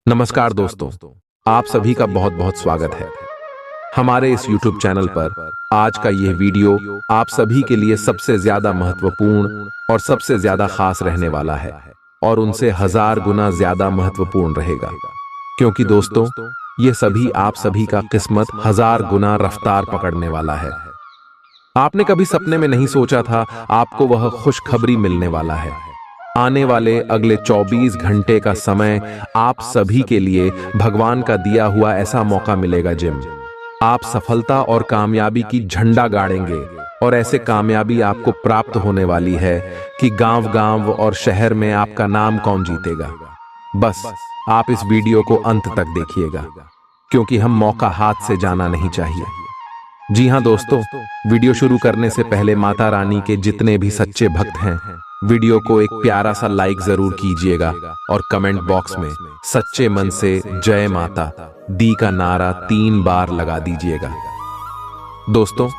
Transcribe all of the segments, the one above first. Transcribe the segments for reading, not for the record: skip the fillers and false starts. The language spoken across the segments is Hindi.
नमस्कार दोस्तों, आप सभी का बहुत बहुत स्वागत है हमारे इस YouTube चैनल पर। आज का यह वीडियो आप सभी के लिए सबसे ज्यादा महत्वपूर्ण और सबसे ज्यादा खास रहने वाला है और उनसे 1000 गुना ज्यादा महत्वपूर्ण रहेगा, क्योंकि दोस्तों ये सभी आप सभी का किस्मत 1000 गुना रफ्तार पकड़ने वाला है। आपने कभी सपने में नहीं सोचा था आपको वह खुशखबरी मिलने वाला है। आने वाले अगले 24 घंटे का समय आप सभी के लिए भगवान का दिया हुआ ऐसा मौका मिलेगा जिम आप सफलता और कामयाबी की झंडा गाड़ेंगे, और ऐसे कामयाबी आपको प्राप्त होने वाली है कि गांव-गांव और शहर में आपका नाम कौन जीतेगा। बस आप इस वीडियो को अंत तक देखिएगा, क्योंकि हम मौका हाथ से जाना नहीं चाहिए। जी हां दोस्तों, वीडियो शुरू करने से पहले माता रानी के जितने भी सच्चे भक्त हैं, वीडियो को एक प्यारा सा लाइक जरूर कीजिएगा और कमेंट बॉक्स में सच्चे मन से जय माता दी का नारा 3 बार लगा दीजिएगा। दोस्तों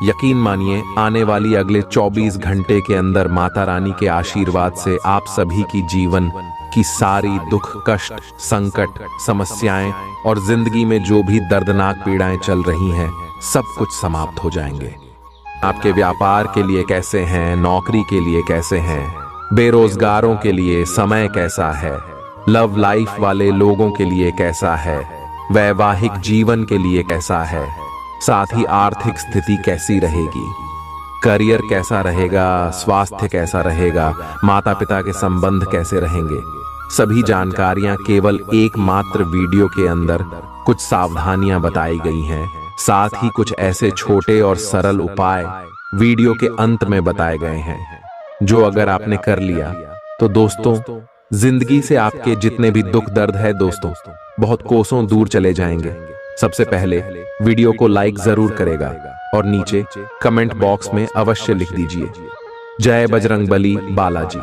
यकीन मानिए, आने वाली अगले 24 घंटे के अंदर माता रानी के आशीर्वाद से आप सभी की जीवन की सारी दुख, कष्ट, संकट, समस्याएं और जिंदगी में जो भी दर्दनाक पीड़ाएं चल रही हैं, सब कुछ समाप्त हो जाएंगे। आपके व्यापार के लिए कैसे हैं, नौकरी के लिए कैसे हैं, बेरोजगारों के लिए समय कैसा है, लव लाइफ वाले लोगों के लिए कैसा है, वैवाहिक जीवन के लिए कैसा है, साथ ही आर्थिक स्थिति कैसी रहेगी, करियर कैसा रहेगा, स्वास्थ्य कैसा रहेगा, माता पिता के संबंध कैसे रहेंगे, सभी जानकारियां केवल एकमात्र वीडियो के अंदर कुछ सावधानियां बताई गई हैं। साथ ही कुछ ऐसे छोटे और सरल उपाय वीडियो के अंत में बताए गए हैं, जो अगर आपने कर लिया तो दोस्तों जिंदगी से आपके जितने भी दुख दर्द है दोस्तों बहुत कोसों दूर चले जाएंगे। सबसे पहले वीडियो को लाइक जरूर करेगा और नीचे कमेंट बॉक्स में अवश्य लिख दीजिए जय बजरंगबली बालाजी।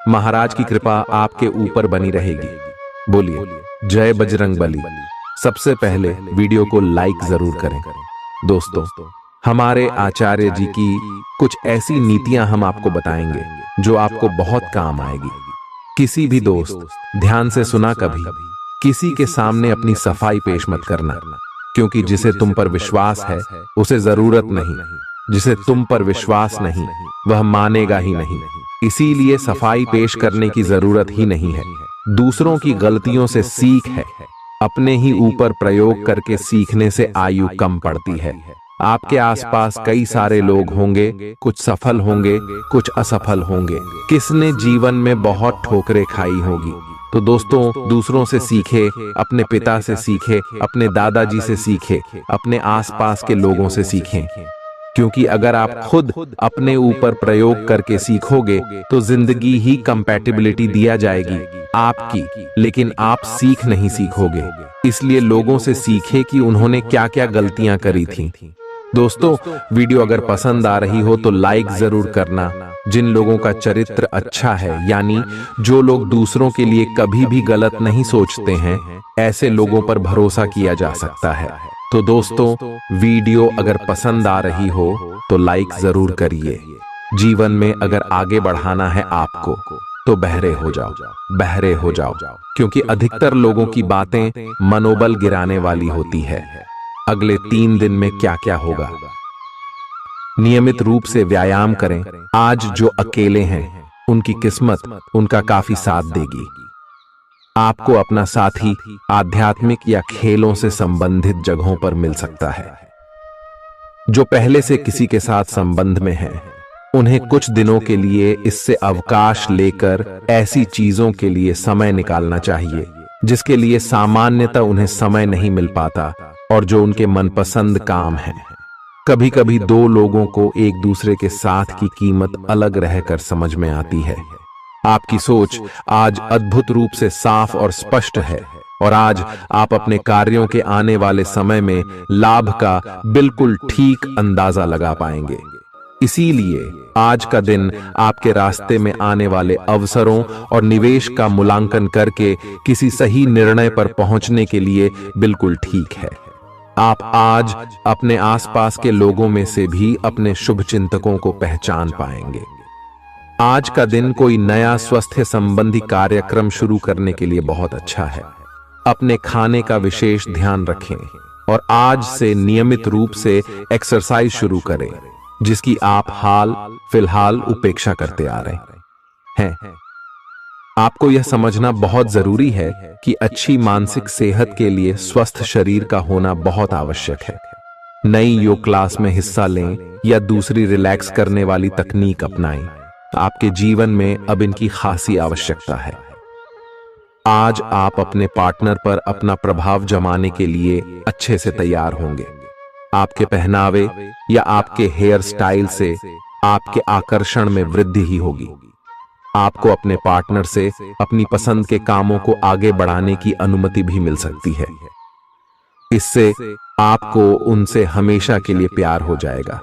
महाराज की कृपा आपके ऊपर बनी रहेगी। बोलिए जय बजरंगबली। सबसे पहले वीडियो को लाइक जरूर करें। दोस्तों हमारे आचार्य जी की कुछ ऐसी नीतियां हम आपको बताएंगे जो आपको बहुत काम आएगी। किसी भी दोस्त ध्यान से सुना, कभी किसी के सामने अपनी सफाई पेश मत करना, क्योंकि जिसे तुम पर विश्वास है उसे जरूरत नहीं, जिसे तुम पर विश्वास नहीं वह मानेगा ही नहीं। इसीलिए सफाई पेश करने की जरूरत ही नहीं है। दूसरों की गलतियों से सीख है, अपने ही ऊपर प्रयोग करके सीखने से आयु कम पड़ती है। आपके आसपास कई सारे लोग होंगे, कुछ सफल होंगे, कुछ असफल होंगे। किसने जीवन में बहुत ठोकरें खाई होगी। तो दोस्तों दूसरों से सीखे, अपने पिता से सीखे, अपने दादाजी से सीखे, अपने आसपास के लोगों से सीखें, क्योंकि अगर आप खुद अपने ऊपर प्रयोग करके सीखोगे तो जिंदगी ही कंपैटिबिलिटी दिया जाएगी आपकी, लेकिन आप सीख नहीं सीखोगे। इसलिए लोगों से सीखे कि उन्होंने क्या क्या गलतियां करी थी। दोस्तों वीडियो अगर पसंद आ रही हो तो लाइक जरूर करना। जिन लोगों का चरित्र अच्छा है, यानी जो लोग दूसरों के लिए कभी भी गलत नहीं सोचते हैं, ऐसे लोगों पर भरोसा किया जा सकता है। तो दोस्तों वीडियो अगर पसंद आ रही हो तो लाइक जरूर करिए। जीवन में अगर आगे बढ़ाना है आपको तो बहरे हो जाओ, बहरे हो जाओ, क्योंकि अधिकतर लोगों की बातें मनोबल गिराने वाली होती है। अगले 3 दिन में क्या क्या होगा। नियमित रूप से व्यायाम करें। आज जो अकेले हैं उनकी किस्मत उनका काफी साथ देगी। आपको अपना साथी आध्यात्मिक या खेलों से संबंधित जगहों पर मिल सकता है। जो पहले से किसी के साथ संबंध में हैं, उन्हें कुछ दिनों के लिए इससे अवकाश लेकर ऐसी चीजों के लिए समय निकालना चाहिए जिसके लिए सामान्यतः उन्हें समय नहीं मिल पाता और जो उनके मनपसंद काम है। कभी कभी 2 लोगों को एक दूसरे के साथ की कीमत अलग रहकर समझ में आती है। आपकी सोच आज अद्भुत रूप से साफ और स्पष्ट है और आज आप अपने कार्यों के आने वाले समय में लाभ का बिल्कुल ठीक अंदाजा लगा पाएंगे। इसीलिए आज का दिन आपके रास्ते में आने वाले अवसरों और निवेश का मूल्यांकन करके किसी सही निर्णय पर पहुंचने के लिए बिल्कुल ठीक है। आप आज अपने आसपास के लोगों में से भी अपने शुभ चिंतकों को पहचान पाएंगे। आज का दिन कोई नया स्वास्थ्य संबंधी कार्यक्रम शुरू करने के लिए बहुत अच्छा है। अपने खाने का विशेष ध्यान रखें और आज से नियमित रूप से एक्सरसाइज शुरू करें, जिसकी आप हाल फिलहाल उपेक्षा करते आ रहे हैं। आपको यह समझना बहुत जरूरी है कि अच्छी मानसिक सेहत के लिए स्वस्थ शरीर का होना बहुत आवश्यक है। नई योग क्लास में हिस्सा लें या दूसरी रिलैक्स करने वाली तकनीक अपनाएं। आपके जीवन में अब इनकी खासी आवश्यकता है। आज आप अपने पार्टनर पर अपना प्रभाव जमाने के लिए अच्छे से तैयार होंगे। आपके पहनावे या आपके हेयर स्टाइल से आपके आकर्षण में वृद्धि ही होगी। आपको अपने पार्टनर से अपनी पसंद के कामों को आगे बढ़ाने की अनुमति भी मिल सकती है। इससे आपको उनसे हमेशा के लिए प्यार हो जाएगा।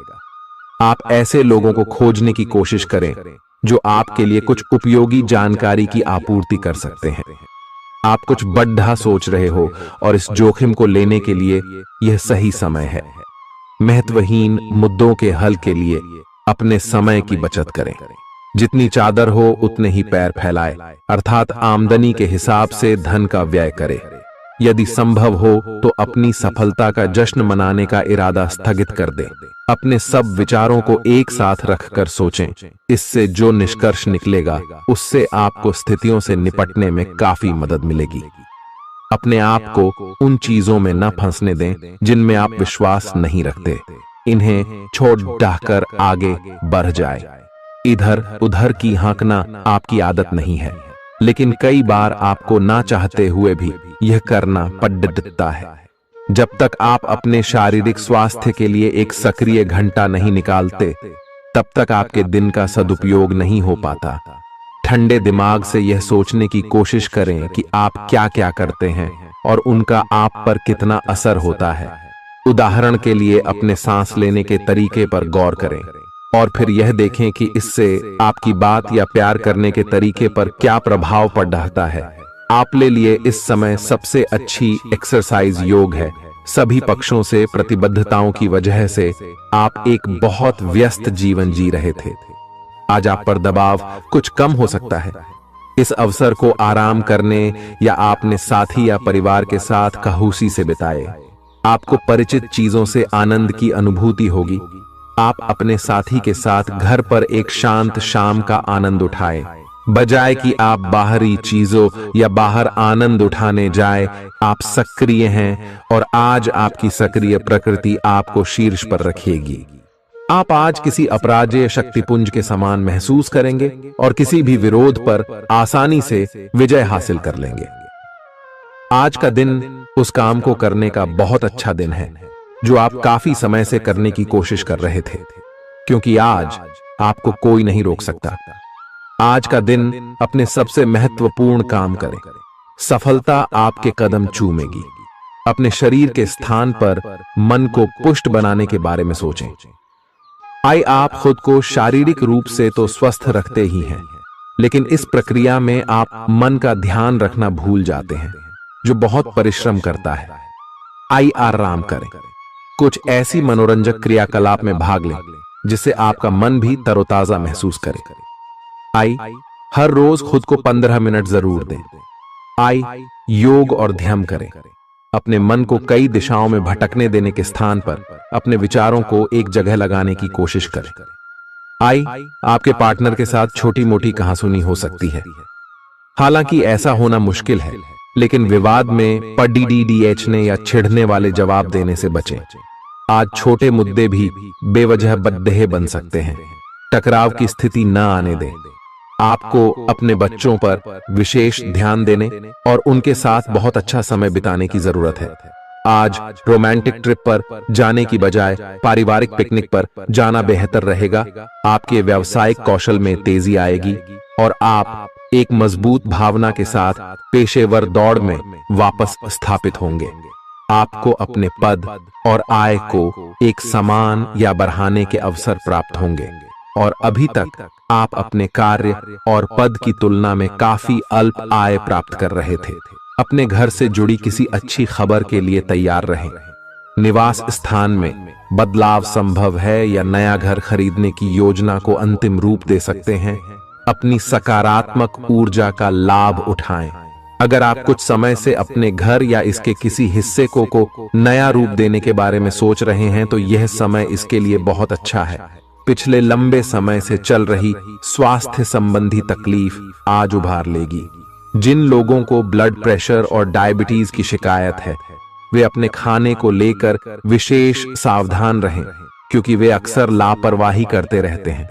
आप ऐसे लोगों को खोजने की कोशिश करें जो आपके लिए कुछ उपयोगी जानकारी की आपूर्ति कर सकते हैं। आप कुछ बड़ा सोच रहे हो और इस जोखिम को लेने के लिए यह सही समय है। महत्वहीन मुद्दों के हल के लिए अपने समय की बचत करें। जितनी चादर हो उतने ही पैर फैलाए, अर्थात आमदनी के हिसाब से धन का व्यय करे। यदि संभव हो तो अपनी सफलता का जश्न मनाने का इरादा स्थगित कर दें। अपने सब विचारों को एक साथ रखकर सोचें। इससे जो निष्कर्ष निकलेगा उससे आपको स्थितियों से निपटने में काफी मदद मिलेगी। अपने आप को उन चीजों में न फंसने दें जिनमें आप विश्वास नहीं रखते। इन्हें छोड़ डाहकर आगे बढ़ जाए। इधर उधर की हाँकना आपकी आदत नहीं है, लेकिन कई बार आपको ना चाहते हुए भी यह करना पड़ता है। जब तक आप अपने शारीरिक स्वास्थ्य के लिए एक सक्रिय घंटा नहीं निकालते, तब तक आपके दिन का सदुपयोग नहीं हो पाता। ठंडे दिमाग से यह सोचने की कोशिश करें कि आप क्या क्या करते हैं और उनका आप पर कितना असर होता है। उदाहरण के लिए अपने सांस लेने के तरीके पर गौर करें और फिर यह देखें कि इससे आपकी बात या प्यार करने के तरीके पर क्या प्रभाव पड़ रहा है। आपके लिए इस समय सबसे अच्छी एक्सरसाइज योग है। सभी पक्षों से प्रतिबद्धताओं की वजह से आप एक बहुत व्यस्त जीवन जी रहे थे। आज आप पर दबाव कुछ कम हो सकता है। इस अवसर को आराम करने या अपने साथी या परिवार के साथ खहूसी से बिताए। आपको परिचित चीजों से आनंद की अनुभूति होगी। आप अपने साथी के साथ घर पर एक शांत शाम का आनंद उठाएं, बजाय कि आप बाहरी चीजों या बाहर आनंद उठाने जाए। आप सक्रिय हैं और आज आपकी सक्रिय प्रकृति आपको शीर्ष पर रखेगी। आप आज किसी अपराजेय शक्तिपुंज के समान महसूस करेंगे और किसी भी विरोध पर आसानी से विजय हासिल कर लेंगे। आज का दिन उस काम को करने का बहुत अच्छा दिन है जो आप काफी समय से करने की कोशिश कर रहे थे, क्योंकि आज आपको कोई नहीं रोक सकता। आज का दिन अपने सबसे महत्वपूर्ण काम करें। सफलता आपके कदम चूमेगी। अपने शरीर के स्थान पर मन को पुष्ट बनाने के बारे में सोचें। आप खुद को शारीरिक रूप से तो स्वस्थ रखते ही हैं, लेकिन इस प्रक्रिया में आप मन का ध्यान रखना भूल जाते हैं, जो बहुत परिश्रम करता है। आराम करें। कुछ ऐसी मनोरंजक क्रियाकलाप में भाग लें जिससे आपका मन भी तरोताजा महसूस करे। हर रोज खुद को 15 मिनट जरूर दें। योग और ध्यान करें। अपने मन को कई दिशाओं में भटकने देने के स्थान पर अपने विचारों को एक जगह लगाने की कोशिश करें। आपके पार्टनर के साथ छोटी मोटी कहासुनी हो सकती है। हालांकि ऐसा होना मुश्किल है, लेकिन विवाद में पढ़ने या छिड़ने वाले जवाब देने से बचें। आज छोटे मुद्दे भी बेवजह बद्देह बन सकते हैं। टकराव की स्थिति न आने दें। आपको अपने बच्चों पर विशेष ध्यान देने और उनके साथ बहुत अच्छा समय बिताने की जरूरत है। आज रोमांटिक ट्रिप पर जाने की बजाय पारिवारिक पिकनिक पर जाना बेहतर रहेगा। आपके व्यावसायिक कौशल में तेजी आएगी और आप एक मजबूत भावना के साथ पेशेवर दौड़ में वापस स्थापित होंगे। आपको अपने पद और आय को एक समान या बढ़ाने के अवसर प्राप्त होंगे और अभी तक आप अपने कार्य और पद की तुलना में काफी अल्प आय प्राप्त कर रहे थे। अपने घर से जुड़ी किसी अच्छी खबर के लिए तैयार रहें। निवास स्थान में बदलाव संभव है या नया घर खरीदने की योजना को अंतिम रूप दे सकते हैं। अपनी सकारात्मक ऊर्जा का लाभ उठाएं। अगर आप कुछ समय से अपने घर या इसके किसी हिस्से को नया रूप देने के बारे में सोच रहे हैं तो यह समय इसके लिए बहुत अच्छा है। पिछले लंबे समय से चल रही स्वास्थ्य संबंधी तकलीफ आज उभार लेगी। जिन लोगों को ब्लड प्रेशर और डायबिटीज की शिकायत है वे अपने खाने को लेकर विशेष सावधान रहें, क्योंकि वे अक्सर लापरवाही करते रहते हैं।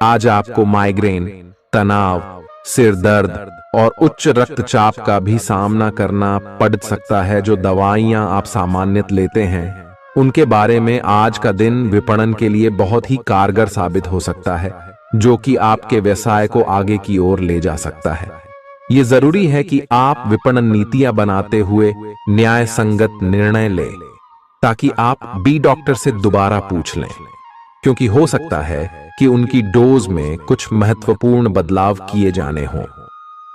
आज आपको माइग्रेन, तनाव, सिर दर्द और उच्च रक्तचाप का भी सामना करना पड़ सकता है। जो दवाइयां आप सामान्यतः लेते हैं उनके बारे में आज का दिन विपणन के लिए बहुत ही कारगर साबित हो सकता है, जो कि आपके व्यवसाय को आगे की ओर ले जा सकता है। ये जरूरी है कि आप विपणन नीतियां बनाते हुए न्याय संगत निर्णय लें, ताकि आप बी डॉक्टर से दोबारा पूछ लें, क्योंकि हो सकता है कि उनकी डोज में कुछ महत्वपूर्ण बदलाव किए जाने हों।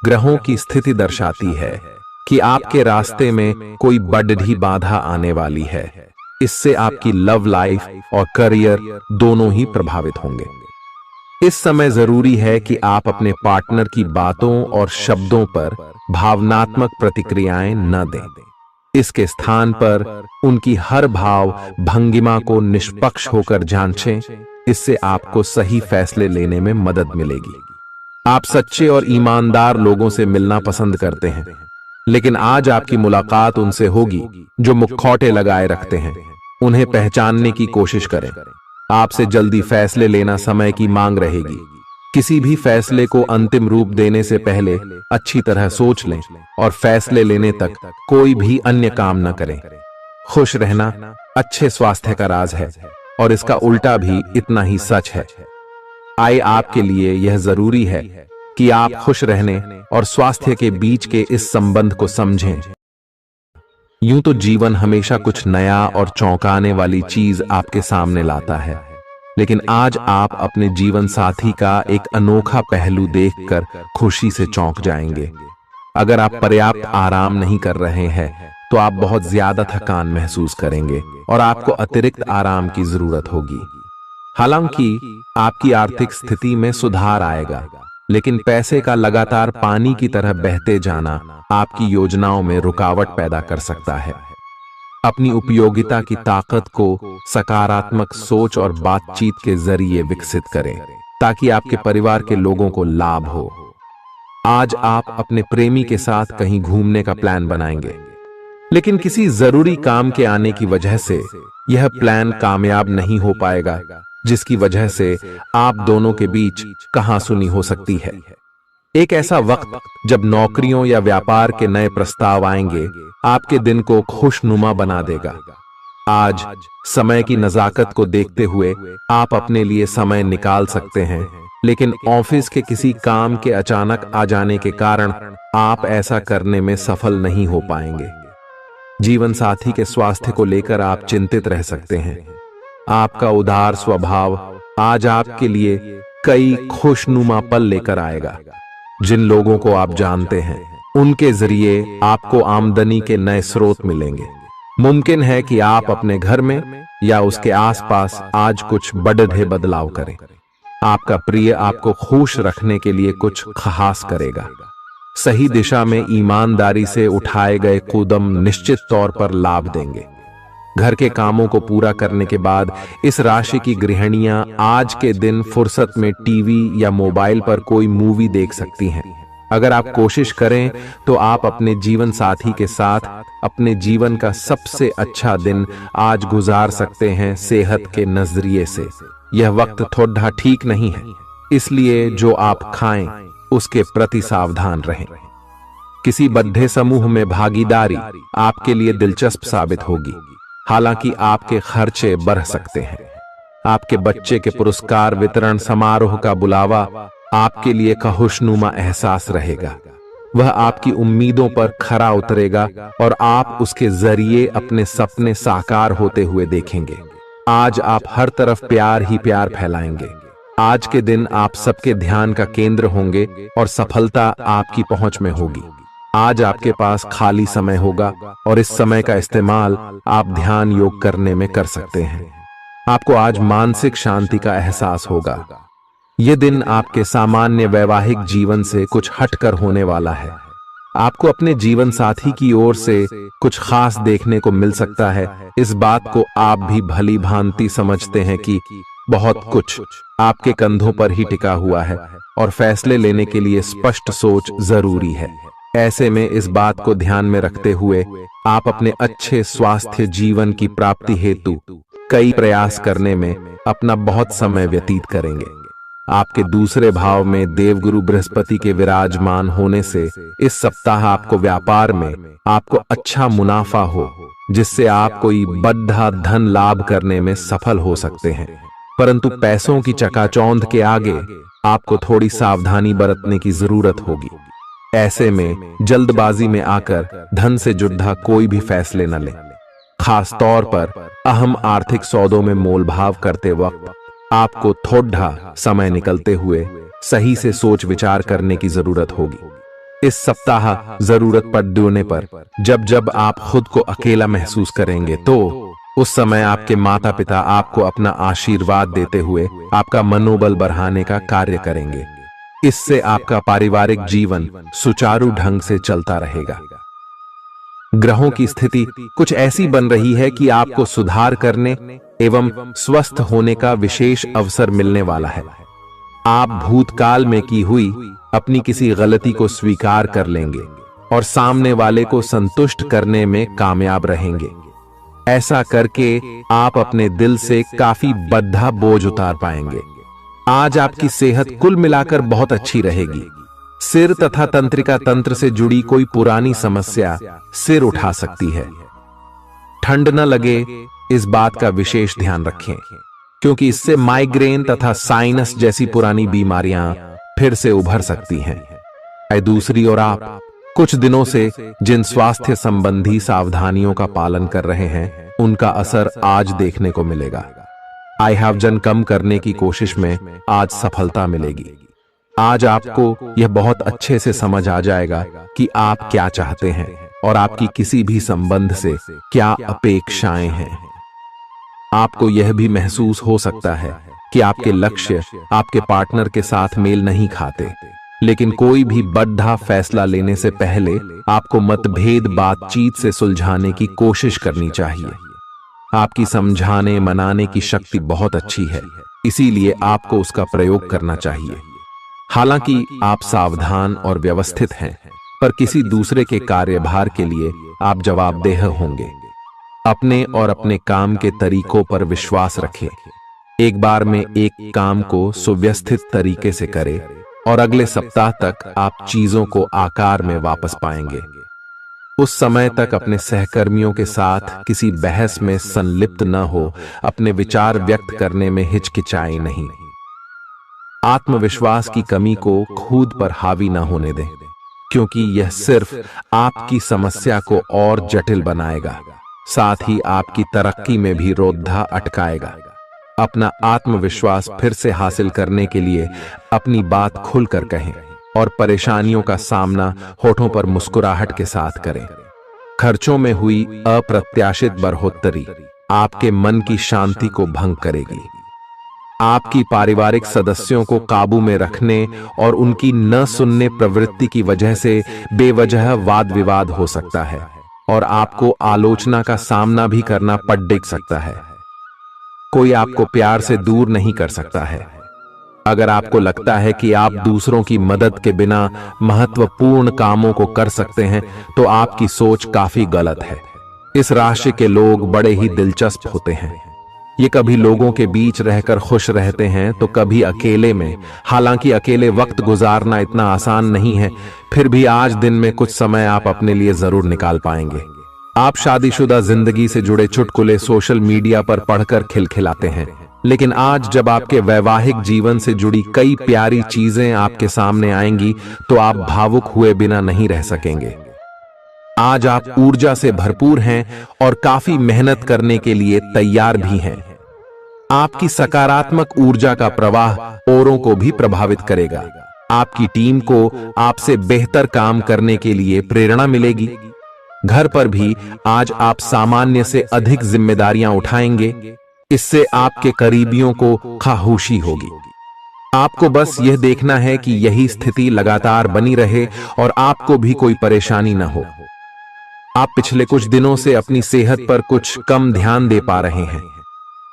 ग्रहों की स्थिति दर्शाती है कि आपके रास्ते में कोई बड़ी बाधा आने वाली है। इससे आपकी लव लाइफ और करियर दोनों ही प्रभावित होंगे। इस समय जरूरी है कि आप अपने पार्टनर की बातों और शब्दों पर भावनात्मक प्रतिक्रियाएं न दें। इसके स्थान पर उनकी हर भाव भंगिमा को निष्पक्ष होकर जांचें। इससे आपको सही फैसले लेने में मदद मिलेगी। आप सच्चे और ईमानदार लोगों से मिलना पसंद करते हैं, लेकिन आज आपकी मुलाकात उनसे होगी जो मुखौटे लगाए रखते हैं। उन्हें पहचानने की कोशिश करें। आपसे जल्दी फैसले लेना समय की मांग रहेगी। किसी भी फैसले को अंतिम रूप देने से पहले अच्छी तरह सोच लें और फैसले लेने तक कोई भी अन्य काम न करें। खुश रहना अच्छे स्वास्थ्य का राज है और इसका उल्टा भी इतना ही सच है। आए आपके लिए यह जरूरी है कि आप खुश रहने और स्वास्थ्य के बीच के इस संबंध को समझें। यूं तो जीवन हमेशा कुछ नया और चौंकाने वाली चीज आपके सामने लाता है, लेकिन आज आप अपने जीवन साथी का एक अनोखा पहलू देखकर खुशी से चौंक जाएंगे। अगर आप पर्याप्त आराम नहीं कर रहे हैं तो आप बहुत ज्यादा थकान महसूस करेंगे और आपको अतिरिक्त आराम की जरूरत होगी। हालांकि आपकी आर्थिक स्थिति में सुधार आएगा, लेकिन पैसे का लगातार पानी की तरह बहते जाना आपकी योजनाओं में रुकावट पैदा कर सकता है। अपनी उपयोगिता की ताकत को सकारात्मक सोच और बातचीत के जरिए विकसित करें, ताकि आपके परिवार के लोगों को लाभ हो। आज आप अपने प्रेमी के साथ कहीं घूमने का प्लान बनाएंगे, लेकिन किसी जरूरी काम के आने की वजह से यह प्लान कामयाब नहीं हो पाएगा, जिसकी वजह से आप दोनों के बीच कहासुनी हो सकती है। एक ऐसा वक्त जब नौकरियों या व्यापार के नए प्रस्ताव आएंगे आपके दिन को खुशनुमा बना देगा। आज समय की नजाकत को देखते हुए आप अपने लिए समय निकाल सकते हैं, लेकिन ऑफिस के किसी काम के अचानक आ जाने के कारण आप ऐसा करने में सफल नहीं हो पाएंगे। जीवन साथी के स्वास्थ्य को लेकर आप चिंतित रह सकते हैं। आपका उदार स्वभाव आज आपके लिए कई खुशनुमा पल लेकर आएगा। जिन लोगों को आप जानते हैं उनके जरिए आपको आमदनी के नए स्रोत मिलेंगे। मुमकिन है कि आप अपने घर में या उसके आसपास आज कुछ बड़े बदलाव करें। आपका प्रिय आपको खुश रखने के लिए कुछ खास करेगा। सही दिशा में ईमानदारी से उठाए गए कदम निश्चित तौर पर लाभ देंगे। घर के कामों को पूरा करने के बाद इस राशि की गृहिणियां आज के दिन फुर्सत में टीवी या मोबाइल पर कोई मूवी देख सकती हैं। अगर आप कोशिश करें तो आप अपने जीवन साथी के साथ अपने जीवन का सबसे अच्छा दिन आज गुजार सकते हैं। सेहत के नजरिए से यह वक्त थोड़ा ठीक नहीं है, इसलिए जो आप खाएं उसके प्रति सावधान रहें। किसी बड्ढे समूह में भागीदारी आपके लिए दिलचस्प साबित होगी, हालांकि आपके खर्चे बढ़ सकते हैं। आपके बच्चे के पुरस्कार वितरण समारोह का बुलावा आपके लिए खुशनुमा एहसास रहेगा। वह आपकी उम्मीदों पर खरा उतरेगा और आप उसके जरिए अपने सपने साकार होते हुए देखेंगे। आज आप हर तरफ प्यार ही प्यार फैलाएंगे। आज के दिन आप सबके ध्यान का केंद्र होंगे और सफलता आपकी पहुंच में होगी। आज आपके पास खाली समय होगा और इस समय का इस्तेमाल आप ध्यान योग करने में कर सकते हैं। आपको आज मानसिक शांति का एहसास होगा। यह दिन आपके सामान्य वैवाहिक जीवन से कुछ हटकर होने वाला है। आपको अपने जीवन साथी की ओर से कुछ खास देखने को मिल सकता है। इस बात को आप भी भली भांति समझते हैं कि बहुत कुछ आपके कंधों पर ही टिका हुआ है और फैसले लेने के लिए स्पष्ट सोच जरूरी है। ऐसे में इस बात को ध्यान में रखते हुए आप अपने अच्छे स्वास्थ्य जीवन की प्राप्ति हेतु कई प्रयास करने में अपना बहुत समय व्यतीत करेंगे। आपके दूसरे भाव में देवगुरु बृहस्पति के विराजमान होने से इस सप्ताह आपको व्यापार में आपको अच्छा मुनाफा हो, जिससे आप कोई बड़ा धन लाभ करने में सफल हो सकते हैं। परंतु पैसों की चकाचौंध के आगे आपको थोड़ी सावधानी बरतने की जरूरत होगी। ऐसे में जल्दबाजी में आकर धन से जुड़ा कोई भी फैसले न लें। खास तौर पर अहम आर्थिक सौदों में मोलभाव करते वक्त आपको थोड़ा समय निकलते हुए सही से सोच विचार करने की जरूरत होगी। इस सप्ताह जरूरत पड़ने पर जब जब आप खुद को अकेला महसूस करेंगे तो उस समय आपके माता पिता आपको अपना आशीर्वाद देते हुए आपका मनोबल बढ़ाने का कार्य करेंगे। इससे आपका पारिवारिक जीवन सुचारू ढंग से चलता रहेगा। ग्रहों की स्थिति कुछ ऐसी बन रही है कि आपको सुधार करने एवं स्वस्थ होने का विशेष अवसर मिलने वाला है। आप भूतकाल में की हुई अपनी किसी गलती को स्वीकार कर लेंगे और सामने वाले को संतुष्ट करने में कामयाब रहेंगे। ऐसा करके आप अपने दिल से काफी बड़ा बोझ उतार पाएंगे। आज आपकी सेहत कुल मिलाकर बहुत अच्छी रहेगी। सिर तथा तंत्रिका तंत्र से जुड़ी कोई पुरानी समस्या सिर उठा सकती है। ठंड न लगे, इस बात का विशेष ध्यान रखें, क्योंकि इससे माइग्रेन तथा साइनस जैसी पुरानी बीमारियां फिर से उभर सकती हैं। दूसरी ओर आप कुछ दिनों से जिन स्वास्थ्य संबंधी सावधानियों का पालन कर रहे हैं, उनका असर आज देखने को मिलेगा। आई हैव जन कम करने की कोशिश में आज सफलता मिलेगी। आज आपको यह बहुत अच्छे से समझ आ जाएगा कि आप क्या चाहते हैं और आपकी किसी भी संबंध से क्या अपेक्षाएं हैं। आपको यह भी महसूस हो सकता है कि आपके लक्ष्य आपके पार्टनर के साथ मेल नहीं खाते, लेकिन कोई भी बड़ा फैसला लेने से पहले आपको मतभेद बातचीत से सुलझाने की कोशिश करनी चाहिए। आपकी समझाने मनाने की शक्ति बहुत अच्छी है, इसीलिए आपको उसका प्रयोग करना चाहिए। हालांकि आप सावधान और व्यवस्थित हैं, पर किसी दूसरे के कार्यभार के लिए आप जवाबदेह होंगे। अपने और अपने काम के तरीकों पर विश्वास रखें। एक बार में एक काम को सुव्यवस्थित तरीके से करें और अगले सप्ताह तक आप चीजों को आकार में वापस पाएंगे। उस समय तक अपने सहकर्मियों के साथ किसी बहस में संलिप्त न हो, अपने विचार व्यक्त करने में हिचकिचाएं नहीं। आत्मविश्वास की कमी को खुद पर हावी न होने दें, क्योंकि यह सिर्फ आपकी समस्या को और जटिल बनाएगा, साथ ही आपकी तरक्की में भी रोधा अटकाएगा। अपना आत्मविश्वास फिर से हासिल करने के लिए अपनी बात खुलकर कहें और परेशानियों का सामना होठों पर मुस्कुराहट के साथ करें। खर्चों में हुई अप्रत्याशित बढ़ोतरी आपके मन की शांति को भंग करेगी। आपकी पारिवारिक सदस्यों को काबू में रखने और उनकी न सुनने प्रवृत्ति की वजह से बेवजह वाद विवाद हो सकता है और आपको आलोचना का सामना भी करना पड़ सकता है। कोई आपको प्यार से दूर नहीं कर सकता है। अगर आपको लगता है कि आप दूसरों की मदद के बिना महत्वपूर्ण कामों को कर सकते हैं, तो आपकी सोच काफी गलत है। इस राशि के लोग बड़े ही दिलचस्प होते हैं। ये कभी लोगों के बीच रहकर खुश रहते हैं तो कभी अकेले में। हालांकि अकेले वक्त गुजारना इतना आसान नहीं है, फिर भी आज दिन में कुछ समय आप अपने लिए जरूर निकाल पाएंगे। आप शादीशुदा जिंदगी से जुड़े चुटकुले सोशल मीडिया पर पढ़कर खिलखिलाते हैं, लेकिन आज जब आपके वैवाहिक जीवन से जुड़ी कई प्यारी चीजें आपके सामने आएंगी तो आप भावुक हुए बिना नहीं रह सकेंगे। आज आप ऊर्जा से भरपूर हैं और काफी मेहनत करने के लिए तैयार भी हैं। आपकी सकारात्मक ऊर्जा का प्रवाह औरों को भी प्रभावित करेगा। आपकी टीम को आपसे बेहतर काम करने के लिए प्रेरणा मिलेगी। घर पर भी आज आप सामान्य से अधिक जिम्मेदारियां उठाएंगे। इससे आपके करीबियों को खामोशी होगी। आपको बस यह देखना है कि यही स्थिति लगातार बनी रहे और आपको भी कोई परेशानी न हो। आप पिछले कुछ दिनों से अपनी सेहत पर कुछ कम ध्यान दे पा रहे हैं।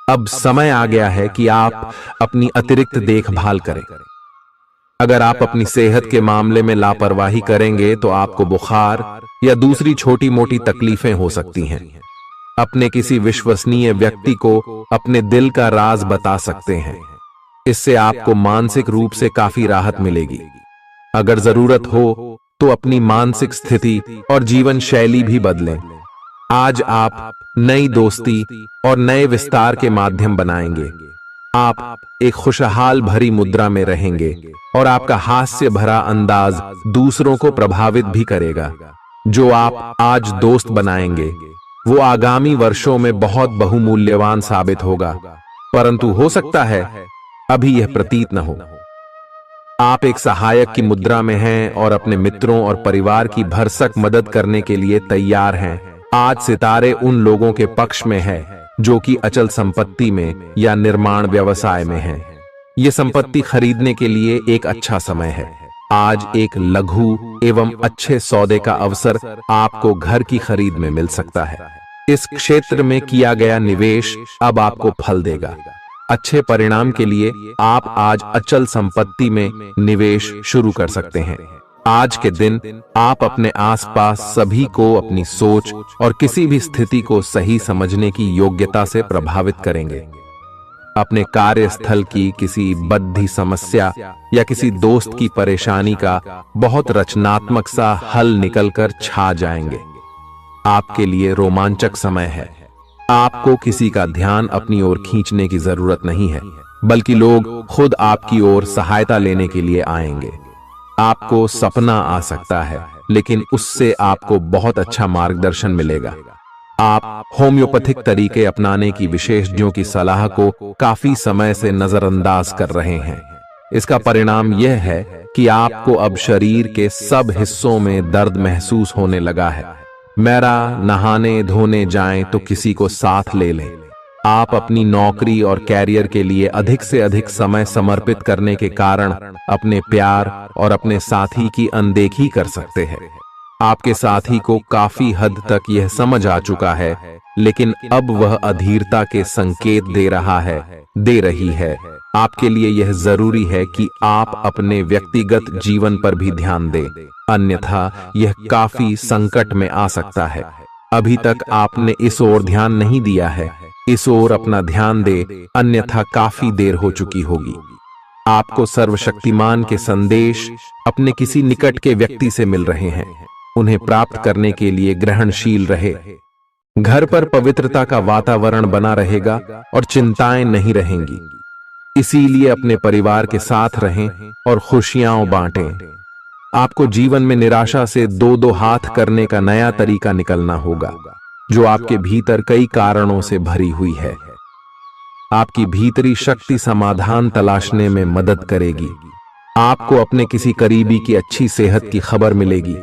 अब समय आ गया है कि आप अपनी अतिरिक्त देखभाल करें। अगर आप अपनी सेहत के मामले में लापरवाही करेंगे तो आपको बुखार या दूसरी छोटी मोटी तकलीफें हो सकती हैं। अपने किसी विश्वसनीय व्यक्ति को अपने दिल का राज बता सकते हैं। इससे आपको मानसिक रूप से काफी राहत मिलेगी। अगर जरूरत हो तो अपनी मानसिक स्थिति और जीवन शैली भी बदलें। आज आप नई दोस्ती और नए विस्तार के माध्यम बनाएंगे। आप एक खुशहाल भरी मुद्रा में रहेंगे और आपका हास्य भरा अंदाज दूसरों को प्रभावित भी करेगा। जो आप आज दोस्त बनाएंगे वो आगामी वर्षों में बहुत बहुमूल्यवान साबित होगा, परंतु हो सकता है अभी यह प्रतीत न हो। आप एक सहायक की मुद्रा में हैं और अपने मित्रों और परिवार की भरसक मदद करने के लिए तैयार हैं। आज सितारे उन लोगों के पक्ष में है जो कि अचल संपत्ति में या निर्माण व्यवसाय में हैं। ये संपत्ति खरीदने के लिए एक अच्छा समय है। आज एक लघु एवं अच्छे सौदे का अवसर आपको घर की खरीद में मिल सकता है। इस क्षेत्र में किया गया निवेश अब आपको फल देगा। अच्छे परिणाम के लिए आप आज अचल संपत्ति में निवेश शुरू कर सकते हैं। आज के दिन आप अपने आसपास सभी को अपनी सोच और किसी भी स्थिति को सही समझने की योग्यता से प्रभावित करेंगे। अपने कार्यस्थल की किसी बद्धी समस्या या किसी दोस्त की परेशानी का बहुत रचनात्मक सा हल निकलकर छा जाएंगे। आपके लिए रोमांचक समय है। आपको किसी का ध्यान अपनी ओर खींचने की जरूरत नहीं है, बल्कि लोग खुद आपकी ओर सहायता लेने के लिए आएंगे। आपको सपना आ सकता है, लेकिन उससे आपको बहुत अच्छा मार्गदर्शन मिलेगा। आप होम्योपैथिक तरीके अपनाने की विशेषज्ञों की सलाह को काफी समय से नजरअंदाज कर रहे हैं। इसका परिणाम यह है कि आपको अब शरीर के सब हिस्सों में दर्द महसूस होने लगा है। मेरा नहाने धोने जाएं तो किसी को साथ ले लें। आप अपनी नौकरी और कैरियर के लिए अधिक से अधिक समय समर्पित करने के कारण अपने प्यार और अपने साथी की अनदेखी कर सकते हैं। आपके साथी को काफी हद तक यह समझ आ चुका है, लेकिन अब वह अधीरता के संकेत दे रही है। आपके लिए यह जरूरी है कि आप अपने व्यक्तिगत जीवन पर भी ध्यान दें, अन्यथा यह काफी संकट में आ सकता है। अभी तक आपने इस ओर ध्यान नहीं दिया है, इस ओर अपना ध्यान दे, अन्यथा काफी देर हो चुकी होगी। आपको सर्वशक्तिमान के संदेश अपने किसी निकट के व्यक्ति से मिल रहे हैं। उन्हें प्राप्त करने के लिए ग्रहणशील रहे। घर पर पवित्रता का वातावरण बना रहेगा और चिंताएं नहीं रहेंगी। इसीलिए अपने परिवार के साथ रहें और खुशियां बांटें। आपको जीवन में निराशा से दो दो हाथ करने का नया तरीका निकलना होगा, जो आपके भीतर कई कारणों से भरी हुई है। आपकी भीतरी शक्ति समाधान तलाशने में मदद करेगी। आपको अपने किसी करीबी की अच्छी सेहत की खबर मिलेगी।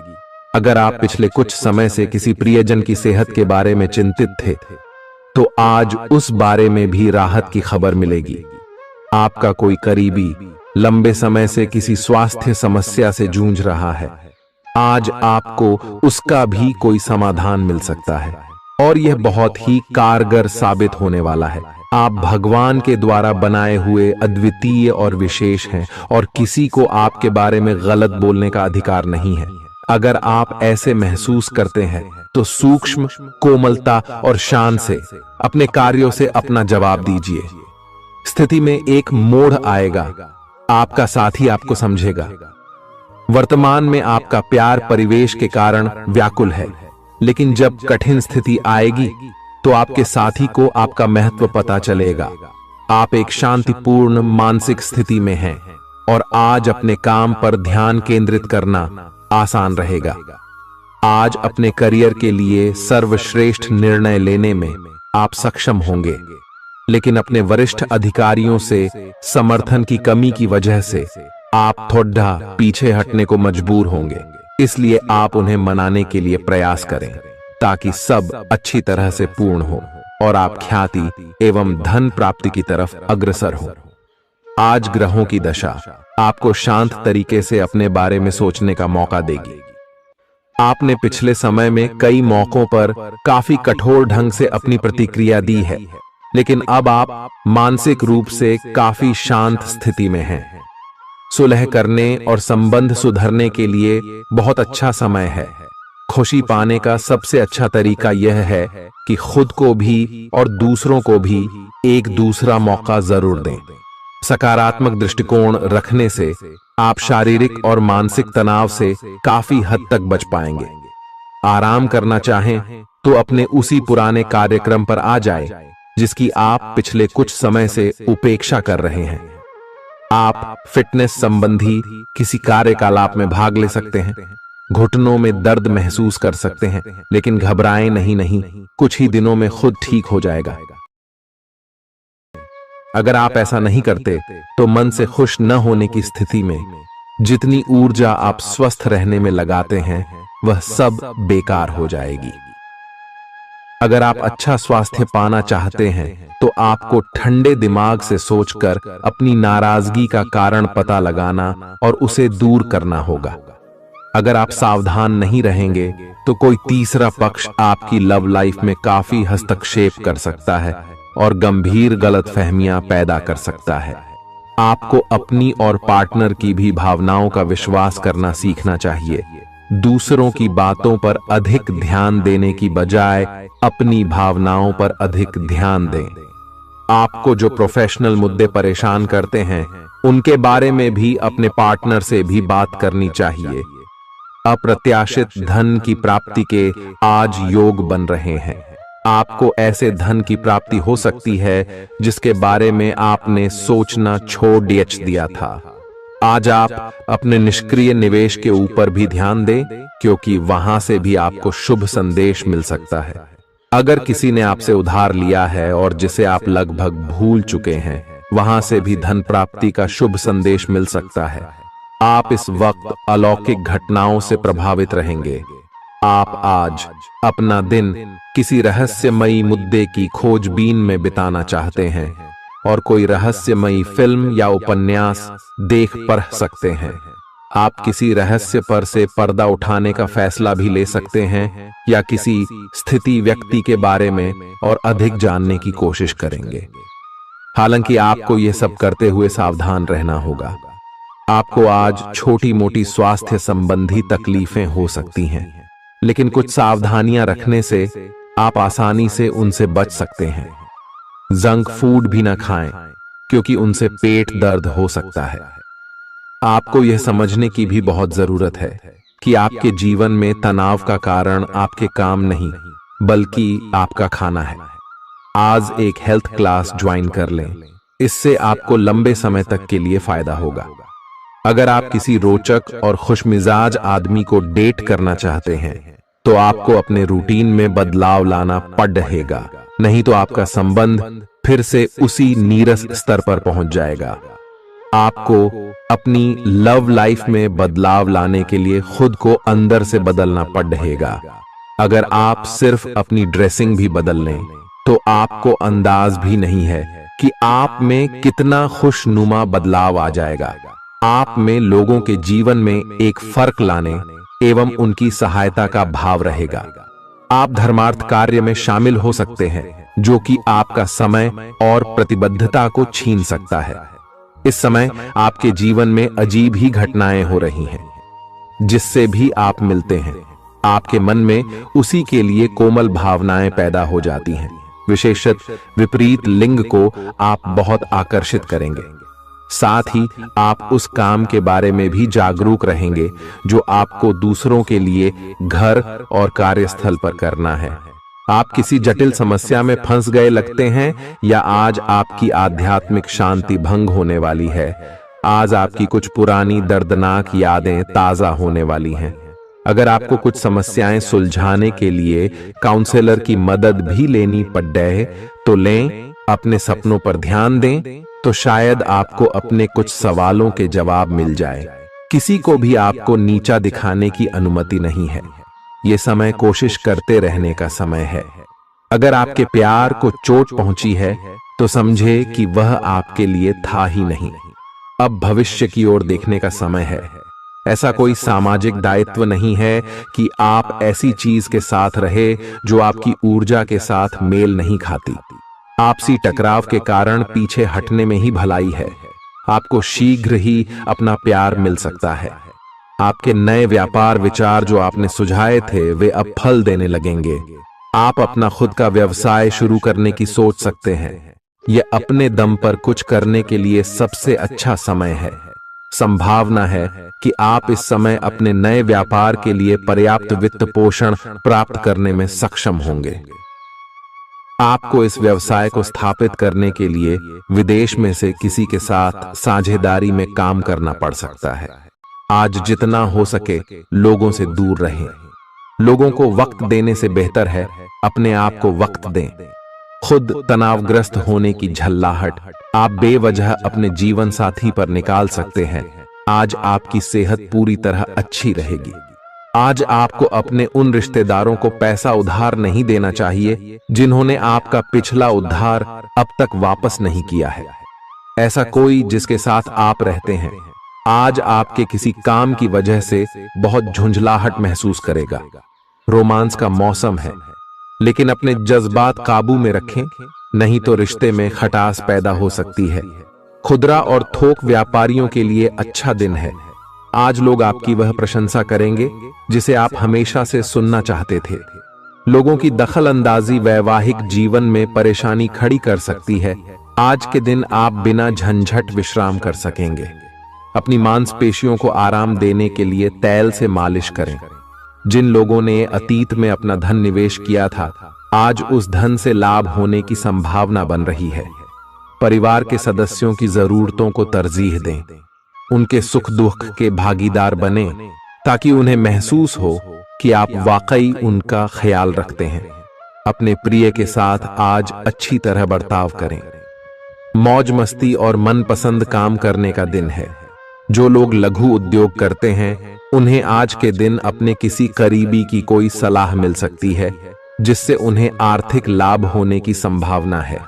अगर आप पिछले कुछ समय से किसी प्रियजन की सेहत के बारे में चिंतित थे, तो आज उस बारे में भी राहत की खबर मिलेगी। आपका कोई करीबी लंबे समय से किसी स्वास्थ्य समस्या से जूझ रहा है। आज आपको उसका भी कोई समाधान मिल सकता है और यह बहुत ही कारगर साबित होने वाला है। आप भगवान के द्वारा बनाए हुए अद्वितीय और विशेष हैं और किसी को आपके बारे में गलत बोलने का अधिकार नहीं है। अगर आप ऐसे महसूस करते हैं तो सूक्ष्म कोमलता और शान से अपने कार्यों से अपना जवाब दीजिए। स्थिति में एक मोड़ आएगा, आपका साथी आपको समझेगा। वर्तमान में आपका प्यार परिवेश के कारण व्याकुल है, लेकिन जब कठिन स्थिति आएगी तो आपके साथी को आपका महत्व पता चलेगा। आप एक शांतिपूर्ण मानसिक स्थिति में हैं और आज अपने काम पर ध्यान केंद्रित करना आसान रहेगा। आज अपने करियर के लिए सर्वश्रेष्ठ निर्णय लेने में आप सक्षम होंगे, लेकिन अपने वरिष्ठ अधिकारियों से समर्थन की कमी की वजह से आप थोड़ा पीछे हटने को मजबूर होंगे। इसलिए आप उन्हें मनाने के लिए प्रयास करें ताकि सब अच्छी तरह से पूर्ण हो और आप ख्याति एवं धन प्राप्ति की तरफ अग्रसर हो। आज ग्रहों की दशा आपको शांत तरीके से अपने बारे में सोचने का मौका देगी। आपने पिछले समय में कई मौकों पर काफी कठोर ढंग से अपनी प्रतिक्रिया दी है, लेकिन अब आप मानसिक रूप से काफी शांत स्थिति में हैं। सुलह करने और संबंध सुधरने के लिए बहुत अच्छा समय है। खुशी पाने का सबसे अच्छा तरीका यह है कि खुद को भी और दूसरों को भी एक दूसरा मौका जरूर दें। सकारात्मक दृष्टिकोण रखने से आप शारीरिक और मानसिक तनाव से काफी हद तक बच पाएंगे। आराम करना चाहें तो अपने उसी पुराने कार्यक्रम पर आ जाए जिसकी आप पिछले कुछ समय से उपेक्षा कर रहे हैं। आप फिटनेस संबंधी किसी कार्यकलाप में भाग ले सकते हैं। घुटनों में दर्द महसूस कर सकते हैं, लेकिन घबराएं नहीं, कुछ ही दिनों में खुद ठीक हो जाएगा। अगर आप ऐसा नहीं करते तो मन से खुश न होने की स्थिति में जितनी ऊर्जा आप स्वस्थ रहने में लगाते हैं वह सब बेकार हो जाएगी। अगर आप अच्छा स्वास्थ्य पाना चाहते हैं तो आपको ठंडे दिमाग से सोचकर अपनी नाराजगी का कारण पता लगाना और उसे दूर करना होगा। अगर आप सावधान नहीं रहेंगे तो कोई तीसरा पक्ष आपकी लव लाइफ में काफी हस्तक्षेप कर सकता है और गंभीर गलतफहमियां पैदा कर सकता है। आपको अपनी और पार्टनर की भी भावनाओं का विश्वास करना सीखना चाहिए। दूसरों की बातों पर अधिक ध्यान देने की बजाय अपनी भावनाओं पर अधिक ध्यान दें। आपको जो प्रोफेशनल मुद्दे परेशान करते हैं उनके बारे में भी अपने पार्टनर से भी बात करनी चाहिए। अप्रत्याशित धन की प्राप्ति के आज योग बन रहे हैं। आपको ऐसे धन की प्राप्ति हो सकती है जिसके बारे में आपने सोचना छोड़ दिया था। आज आप अपने निष्क्रिय निवेश के ऊपर भी ध्यान दें, क्योंकि वहां से भी आपको शुभ संदेश मिल सकता है। अगर किसी ने आपसे उधार लिया है और जिसे आप लगभग भूल चुके हैं, वहां से भी धन प्राप्ति का शुभ संदेश मिल सकता है। आप इस वक्त अलौकिक घटनाओं से प्रभावित रहेंगे। आप आज अपना दिन किसी रहस्यमयी मुद्दे की खोजबीन में बिताना चाहते हैं और कोई रहस्यमयी फिल्म या उपन्यास देख पढ़ सकते हैं। आप किसी रहस्य पर से पर्दा उठाने का फैसला भी ले सकते हैं या किसी स्थिति व्यक्ति के बारे में और अधिक जानने की कोशिश करेंगे। हालांकि आपको यह सब करते हुए सावधान रहना होगा। आपको आज छोटी मोटी स्वास्थ्य संबंधी तकलीफें हो सकती हैं, लेकिन कुछ सावधानियां रखने से आप आसानी से उनसे बच सकते हैं। जंक फूड भी न खाएं, क्योंकि उनसे पेट दर्द हो सकता है। आपको यह समझने की भी बहुत जरूरत है कि आपके जीवन में तनाव का कारण आपके काम नहीं, बल्कि आपका खाना है। आज एक हेल्थ क्लास ज्वाइन कर लें, इससे आपको लंबे समय तक के लिए फायदा होगा। अगर आप किसी रोचक और खुशमिजाज आदमी को डेट करना चाहते हैं तो आपको अपने रूटीन में बदलाव लाना पड़ेगा, नहीं तो आपका संबंध फिर से उसी नीरस स्तर पर पहुंच जाएगा। आपको अपनी लव लाइफ में बदलाव लाने के लिए खुद को अंदर से बदलना पड़ेगा। अगर आप सिर्फ अपनी ड्रेसिंग भी बदल लें तो आपको अंदाज भी नहीं है कि आप में कितना खुशनुमा बदलाव आ जाएगा। आप में लोगों के जीवन में एक फर्क लाने एवं उनकी सहायता का भाव रहेगा। आप धर्मार्थ कार्य में शामिल हो सकते हैं, जो कि आपका समय और प्रतिबद्धता को छीन सकता है। इस समय आपके जीवन में अजीब ही घटनाएं हो रही हैं, जिससे भी आप मिलते हैं आपके मन में उसी के लिए कोमल भावनाएं पैदा हो जाती हैं। विशेषतः विपरीत लिंग को आप बहुत आकर्षित करेंगे। साथ ही आप उस काम के बारे में भी जागरूक रहेंगे जो आपको दूसरों के लिए घर और कार्यस्थल पर करना है। आप किसी जटिल समस्या में फंस गए लगते हैं या आज आपकी आध्यात्मिक शांति भंग होने वाली है। आज आपकी कुछ पुरानी दर्दनाक यादें ताजा होने वाली हैं। अगर आपको कुछ समस्याएं सुलझाने के लिए काउंसलर की मदद भी लेनी पड़े तो लें। अपने सपनों पर ध्यान दें तो शायद आपको अपने कुछ सवालों के जवाब मिल जाए। किसी को भी आपको नीचा दिखाने की अनुमति नहीं है। ये समय कोशिश करते रहने का समय है। अगर आपके प्यार को चोट पहुंची है तो समझे कि वह आपके लिए था ही नहीं। अब भविष्य की ओर देखने का समय है। ऐसा कोई सामाजिक दायित्व नहीं है कि आप ऐसी चीज के साथ रहे जो आपकी ऊर्जा के साथ मेल नहीं खाती। आपसी टकराव के कारण पीछे हटने में ही भलाई है। आपको शीघ्र ही अपना प्यार मिल सकता है। आपके नए व्यापार विचार जो आपने सुझाए थे वे अब फल देने लगेंगे। आप अपना खुद का व्यवसाय शुरू करने की सोच सकते हैं। यह अपने दम पर कुछ करने के लिए सबसे अच्छा समय है। संभावना है कि आप इस समय अपने नए व्यापार के लिए पर्याप्त वित्त पोषण प्राप्त करने में सक्षम होंगे। आपको इस व्यवसाय को स्थापित करने के लिए विदेश में से किसी के साथ साझेदारी में काम करना पड़ सकता है। आज जितना हो सके लोगों से दूर रहें। लोगों को वक्त देने से बेहतर है अपने आप को वक्त दें। खुद तनावग्रस्त होने की झल्लाहट आप बेवजह अपने जीवन साथी पर निकाल सकते हैं। आज आपकी सेहत पूरी तरह अच्छी रहेगी। आज आपको अपने उन रिश्तेदारों को पैसा उधार नहीं देना चाहिए जिन्होंने आपका पिछला उधार अब तक वापस नहीं किया है। ऐसा कोई जिसके साथ आप रहते हैं आज आपके किसी काम की वजह से बहुत झुंझलाहट महसूस करेगा। रोमांस का मौसम है, लेकिन अपने जज्बात काबू में रखें, नहीं तो रिश्ते में खटास पैदा हो सकती है। खुदरा और थोक व्यापारियों के लिए अच्छा दिन है। आज लोग आपकी वह प्रशंसा करेंगे जिसे आप हमेशा से सुनना चाहते थे। लोगों की दखल अंदाजी वैवाहिक जीवन में परेशानी खड़ी कर सकती है। आज के दिन आप बिना झंझट विश्राम कर सकेंगे। अपनी मांसपेशियों को आराम देने के लिए तेल से मालिश करें। जिन लोगों ने अतीत में अपना धन निवेश किया था आज उस धन से लाभ होने की संभावना बन रही है। परिवार के सदस्यों की जरूरतों को तरजीह दें। उनके सुख दुख के भागीदार बने ताकि उन्हें महसूस हो कि आप वाकई उनका ख्याल रखते हैं। अपने प्रिय के साथ आज अच्छी तरह बर्ताव करें। मौज मस्ती और मनपसंद काम करने का दिन है। जो लोग लघु उद्योग करते हैं उन्हें आज के दिन अपने किसी करीबी की कोई सलाह मिल सकती है जिससे उन्हें आर्थिक लाभ होने की संभावना है।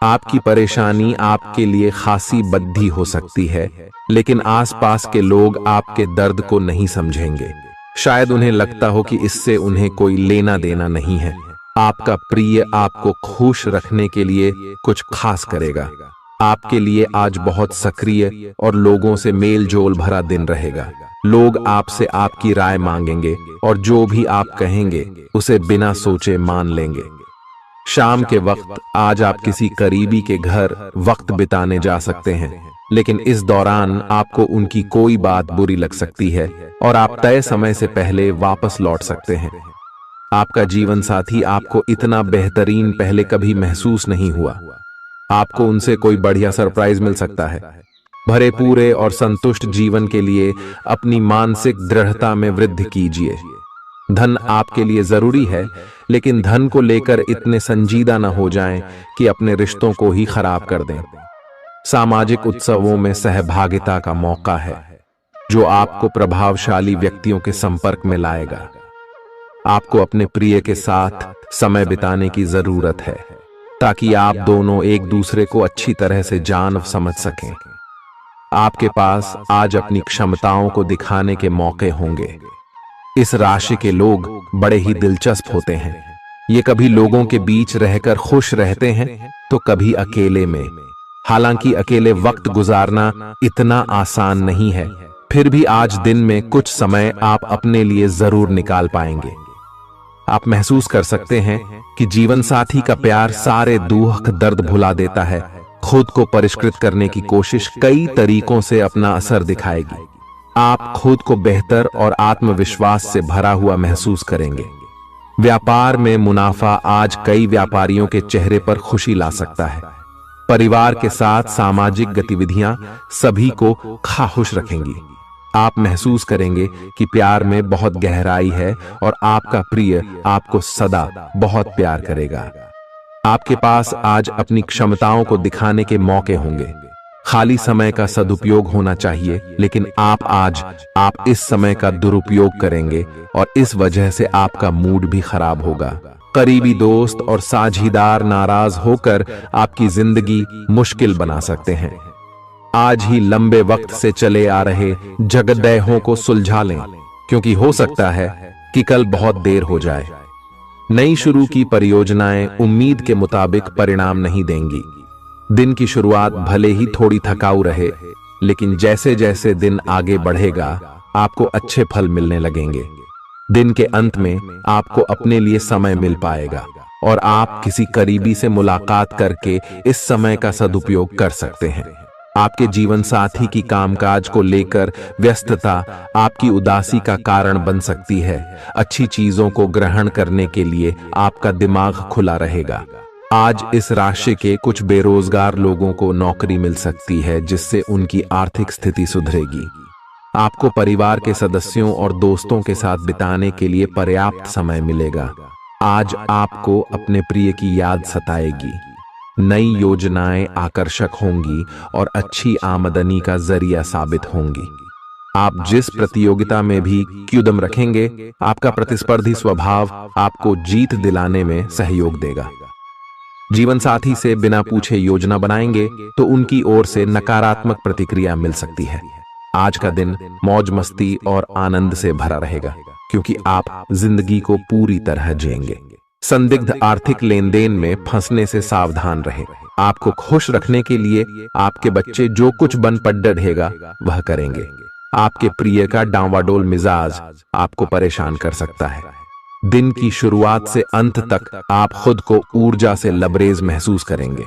आपकी परेशानी आपके लिए खासी बद्धी हो सकती है, लेकिन आसपास के लोग आपके दर्द को नहीं समझेंगे। शायद उन्हें लगता हो कि इससे उन्हें कोई लेना देना नहीं है। आपका प्रिय आपको खुश रखने के लिए कुछ खास करेगा। आपके लिए आज बहुत सक्रिय और लोगों से मेल जोल भरा दिन रहेगा। लोग आपसे आपकी राय मांगेंगे और जो भी आप कहेंगे उसे बिना सोचे मान लेंगे। शाम के वक्त आज आप किसी करीबी के घर वक्त बिताने जा सकते हैं, लेकिन इस दौरान आपको उनकी कोई बात बुरी लग सकती है और आप तय समय से पहले वापस लौट सकते हैं। आपका जीवन साथी आपको इतना बेहतरीन पहले कभी महसूस नहीं हुआ। आपको उनसे कोई बढ़िया सरप्राइज मिल सकता है। भरे पूरे और संतुष्ट जीवन के लिए अपनी मानसिक दृढ़ता में वृद्धि कीजिए। धन आपके लिए जरूरी है, लेकिन धन को लेकर इतने संजीदा न हो जाएं कि अपने रिश्तों को ही खराब कर दें। सामाजिक उत्सवों में सहभागिता का मौका है जो आपको प्रभावशाली व्यक्तियों के संपर्क में लाएगा। आपको अपने प्रिय के साथ समय बिताने की जरूरत है ताकि आप दोनों एक दूसरे को अच्छी तरह से जान समझ सकें। आपके पास आज अपनी क्षमताओं को दिखाने के मौके होंगे। इस राशि के लोग बड़े ही दिलचस्प होते हैं। ये कभी लोगों के बीच रहकर खुश रहते हैं तो कभी अकेले में। हालांकि अकेले वक्त गुजारना इतना आसान नहीं है, फिर भी आज दिन में कुछ समय आप अपने लिए जरूर निकाल पाएंगे। आप महसूस कर सकते हैं कि जीवन साथी का प्यार सारे दुख दर्द भुला देता है। खुद को परिष्कृत करने की कोशिश कई तरीकों से अपना असर दिखाएगी। आप खुद को बेहतर और आत्मविश्वास से भरा हुआ महसूस करेंगे। व्यापार में मुनाफा आज कई व्यापारियों के चेहरे पर खुशी ला सकता है। परिवार के साथ सामाजिक गतिविधियां सभी को खुश रखेंगी। आप महसूस करेंगे कि प्यार में बहुत गहराई है और आपका प्रिय आपको सदा बहुत प्यार करेगा। आपके पास आज अपनी क्षमताओं को दिखाने के मौके होंगे। खाली समय का सदुपयोग होना चाहिए, लेकिन आप इस समय का दुरुपयोग करेंगे और इस वजह से आपका मूड भी खराब होगा। करीबी दोस्त और साझीदार नाराज होकर आपकी जिंदगी मुश्किल बना सकते हैं। आज ही लंबे वक्त से चले आ रहे जगदैहों को सुलझा लें, क्योंकि हो सकता है कि कल बहुत देर हो जाए। नई शुरू की परियोजनाएं उम्मीद के मुताबिक परिणाम नहीं देंगी। दिन की शुरुआत भले ही थोड़ी थकाऊ रहे, लेकिन जैसे जैसे दिन आगे बढ़ेगा आपको अच्छे फल मिलने लगेंगे। दिन के अंत में आपको अपने लिए समय मिल पाएगा और आप किसी करीबी से मुलाकात करके इस समय का सदुपयोग कर सकते हैं। आपके जीवन साथी की कामकाज को लेकर व्यस्तता आपकी उदासी का कारण बन सकती है। अच्छी चीजों को ग्रहण करने के लिए आपका दिमाग खुला रहेगा। आज इस राशि के कुछ बेरोजगार लोगों को नौकरी मिल सकती है, जिससे उनकी आर्थिक स्थिति सुधरेगी। आपको परिवार के सदस्यों और दोस्तों के साथ बिताने के लिए पर्याप्त समय मिलेगा। आज आपको अपने प्रिय की याद सताएगी। नई योजनाएं आकर्षक होंगी और अच्छी आमदनी का जरिया साबित होंगी। आप जिस प्रतियोगिता में भी कदम रखेंगे, आपका प्रतिस्पर्धी स्वभाव आपको जीत दिलाने में सहयोग देगा। जीवन साथी से बिना पूछे योजना बनाएंगे तो उनकी ओर से नकारात्मक प्रतिक्रिया मिल सकती है। आज का दिन मौज मस्ती और आनंद से भरा रहेगा, क्योंकि आप जिंदगी को पूरी तरह जिएंगे। संदिग्ध आर्थिक लेन देन में फंसने से सावधान रहें। आपको खुश रखने के लिए आपके बच्चे जो कुछ बन पढ़ेगा वह करेंगे। आपके प्रिय का डांवाडोल मिजाज आपको परेशान कर सकता है। दिन की शुरुआत से अंत तक आप खुद को ऊर्जा से लबरेज महसूस करेंगे।